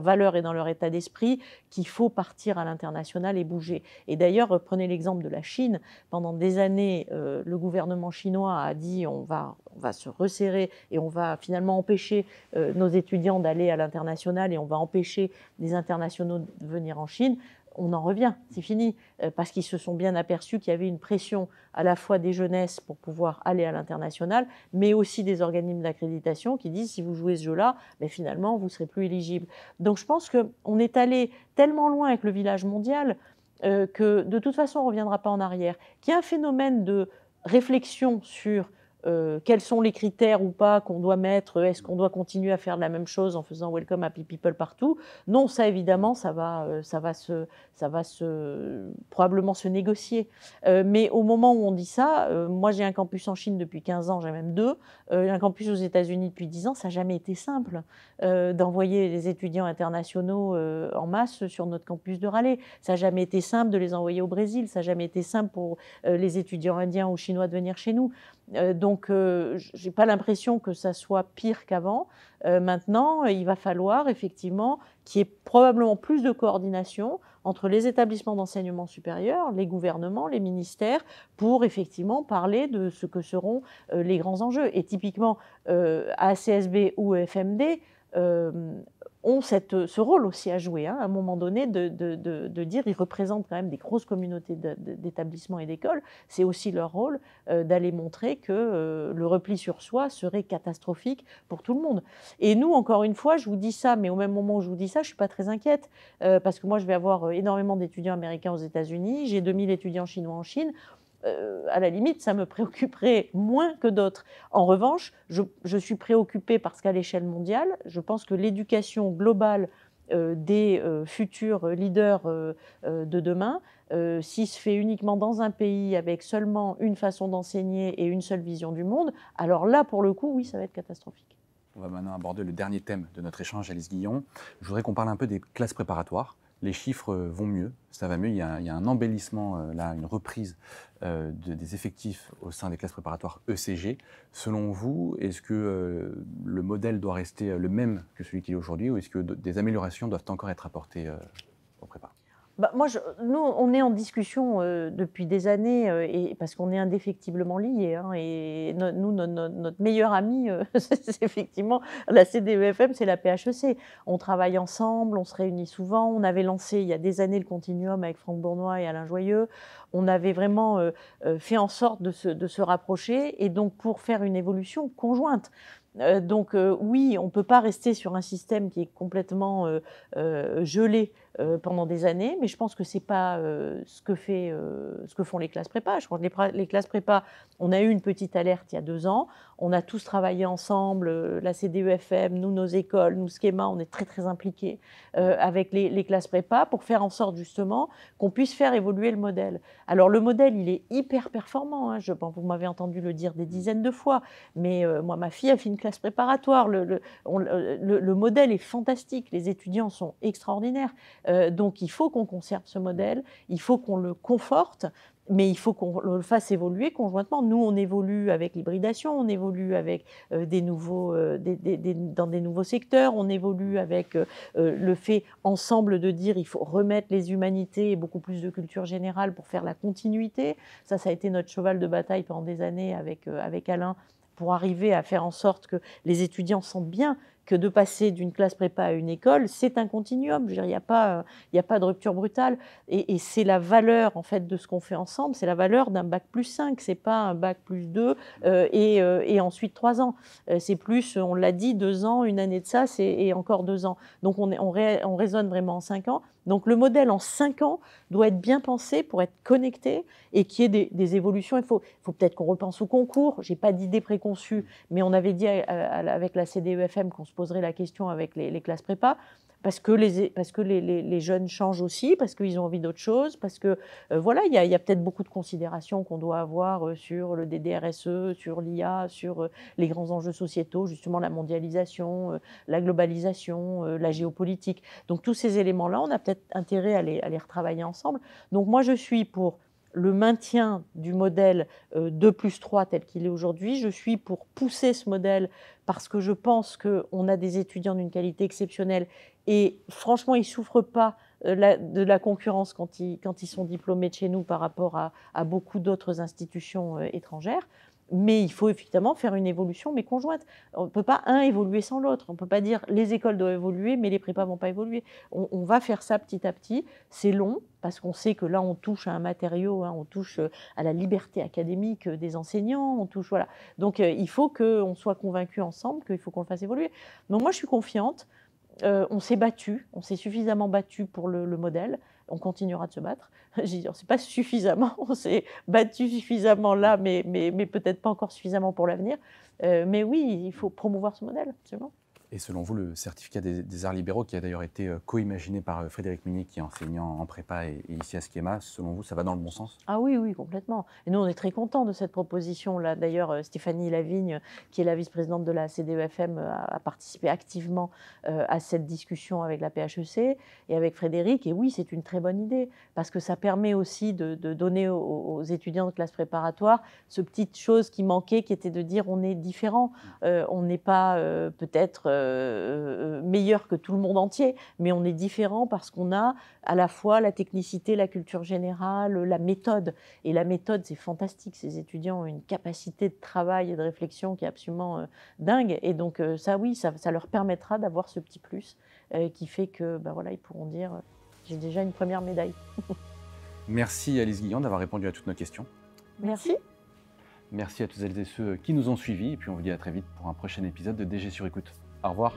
valeurs et dans leur état d'esprit qu'il faut partir à l'international et bouger. Et d'ailleurs, prenez l'exemple de la Chine. Pendant des années, le gouvernement chinois a dit on va se resserrer et on va finalement empêcher nos étudiants d'aller à l'international et on va empêcher des internationaux de venir en Chine. On en revient, c'est fini, parce qu'ils se sont bien aperçus qu'il y avait une pression à la fois des jeunesses pour pouvoir aller à l'international, mais aussi des organismes d'accréditation qui disent si vous jouez ce jeu-là, mais finalement vous ne serez plus éligible. Donc je pense qu'on est allé tellement loin avec le village mondial que de toute façon on ne reviendra pas en arrière. Qu'il y a un phénomène de réflexion sur quels sont les critères ou pas qu'on doit mettre? Est-ce qu'on doit continuer à faire la même chose en faisant Welcome Happy People partout? Non, ça évidemment, ça va probablement se négocier. Mais au moment où on dit ça, moi j'ai un campus en Chine depuis 15 ans, j'ai même 2, un campus aux États-Unis depuis 10 ans, ça n'a jamais été simple d'envoyer les étudiants internationaux en masse sur notre campus de Raleigh. Ça n'a jamais été simple de les envoyer au Brésil, ça n'a jamais été simple pour les étudiants indiens ou chinois de venir chez nous. Donc, je n'ai pas l'impression que ça soit pire qu'avant. Maintenant, il va falloir effectivement qu'il y ait probablement plus de coordination entre les établissements d'enseignement supérieur, les gouvernements, les ministères, pour effectivement parler de ce que seront les grands enjeux. Et typiquement, ACSB ou FMD ont ce rôle aussi à jouer, hein, à un moment donné, de dire ils représentent quand même des grosses communautés d'établissements et d'écoles. C'est aussi leur rôle d'aller montrer que le repli sur soi serait catastrophique pour tout le monde. Et nous, encore une fois, je vous dis ça, mais au même moment où je vous dis ça, je ne suis pas très inquiète, parce que moi, je vais avoir énormément d'étudiants américains aux États-Unis, j'ai 2000 étudiants chinois en Chine. À la limite, ça me préoccuperait moins que d'autres. En revanche, je suis préoccupée parce qu'à l'échelle mondiale, je pense que l'éducation globale des futurs leaders de demain, s'il se fait uniquement dans un pays avec seulement une façon d'enseigner et une seule vision du monde, alors là, pour le coup, oui, ça va être catastrophique. On va maintenant aborder le dernier thème de notre échange, Alice Guillon. Je voudrais qu'on parle un peu des classes préparatoires. Les chiffres vont mieux, ça va mieux. Il y a un embellissement, là, une reprise des effectifs au sein des classes préparatoires ECG. Selon vous, est-ce que le modèle doit rester le même que celui qu'il est aujourd'hui, ou est-ce que des améliorations doivent encore être apportées aux prépa? Bah, nous, on est en discussion depuis des années, et parce qu'on est indéfectiblement liés, hein, et notre meilleur ami, c'est effectivement la CDEFM, c'est la PHEC. On travaille ensemble, on se réunit souvent. On avait lancé il y a des années le Continuum avec Franck Bournois et Alain Joyeux. On avait vraiment fait en sorte de se rapprocher, et donc pour faire une évolution conjointe. Donc oui, on ne peut pas rester sur un système qui est complètement gelé pendant des années, mais je pense que ce n'est pas ce que font les classes prépa. Je crois que les classes prépa, on a eu une petite alerte il y a 2 ans, on a tous travaillé ensemble, la CDEFM, nous, nos écoles, nous, Schema, on est très très impliqués avec les classes prépa pour faire en sorte justement qu'on puisse faire évoluer le modèle. Alors le modèle, il est hyper performant, hein, vous m'avez entendu le dire des dizaines de fois, mais moi, ma fille a fait une classe préparatoire, le modèle est fantastique, les étudiants sont extraordinaires. Donc il faut qu'on conserve ce modèle, il faut qu'on le conforte, mais il faut qu'on le fasse évoluer conjointement. Nous, on évolue avec l'hybridation, on évolue avec dans des nouveaux secteurs, on évolue avec le fait ensemble de dire il faut remettre les humanités et beaucoup plus de culture générale pour faire la continuité. Ça a été notre cheval de bataille pendant des années avec Alain, pour arriver à faire en sorte que les étudiants sentent bien que de passer d'une classe prépa à une école, c'est un continuum. Je veux dire, il n'y a pas de rupture brutale. Et c'est la valeur, en fait, de ce qu'on fait ensemble, c'est la valeur d'un bac plus 5. Ce n'est pas un bac plus 2 et ensuite 3 ans. C'est plus, on l'a dit, 2 ans, une année de ça, et encore 2 ans. Donc on raisonne vraiment en 5 ans. Donc le modèle en 5 ans doit être bien pensé pour être connecté et qu'il y ait des évolutions. Il faut peut-être qu'on repense au concours. Je n'ai pas d'idée préconçue, mais on avait dit avec la CDEFM qu'on se poserait la question avec les classes prépa, parce que les jeunes changent aussi, parce qu'ils ont envie d'autre chose, parce que voilà, il y a peut-être beaucoup de considérations qu'on doit avoir sur le DDRSE, sur l'IA, sur les grands enjeux sociétaux, justement la mondialisation, la globalisation, la géopolitique. Donc tous ces éléments-là, on a peut-être intérêt à les retravailler ensemble. Donc moi, je suis pour le maintien du modèle 2+3 tel qu'il est aujourd'hui. Je suis pour pousser ce modèle parce que je pense qu'on a des étudiants d'une qualité exceptionnelle et franchement, ils ne souffrent pas de la concurrence quand ils sont diplômés de chez nous par rapport à beaucoup d'autres institutions étrangères. Mais il faut effectivement faire une évolution, mais conjointe. On ne peut pas un évoluer sans l'autre. On ne peut pas dire les écoles doivent évoluer, mais les prépas ne vont pas évoluer. On va faire ça petit à petit. C'est long, parce qu'on sait que là, on touche à un matériau, hein, on touche à la liberté académique des enseignants, on touche, voilà. Donc, il faut qu'on soit convaincus ensemble qu'il faut qu'on le fasse évoluer. Donc, moi, je suis confiante. On s'est battu, on s'est suffisamment battu pour le modèle. On continuera de se battre. C'est pas suffisamment, on s'est battu suffisamment là, mais peut-être pas encore suffisamment pour l'avenir. Mais oui, il faut promouvoir ce modèle, absolument. Et selon vous, le certificat des arts libéraux, qui a d'ailleurs été co-imaginé par Frédéric Mignet, qui est enseignant en prépa et ici à Schema, selon vous, ça va dans le bon sens? Ah oui, oui, complètement. Et nous, on est très contents de cette proposition-là. D'ailleurs, Stéphanie Lavigne, qui est la vice-présidente de la CDEFM, a participé activement à cette discussion avec la PHEC et avec Frédéric. Et oui, c'est une très bonne idée, parce que ça permet aussi de donner aux étudiants de classe préparatoire ce petite chose qui manquait, qui était de dire on est différent. On n'est pas peut-être meilleur que tout le monde entier, mais on est différent parce qu'on a à la fois la technicité, la culture générale, la méthode. Et la méthode, c'est fantastique. Ces étudiants ont une capacité de travail et de réflexion qui est absolument dingue. Et donc ça, oui, ça leur permettra d'avoir ce petit plus qui fait que, voilà, ils pourront dire j'ai déjà une première médaille. Merci Alice Guillon d'avoir répondu à toutes nos questions. Merci. Merci à toutes celles et ceux qui nous ont suivis. Et puis on vous dit à très vite pour un prochain épisode de DG sur Écoute. Au revoir.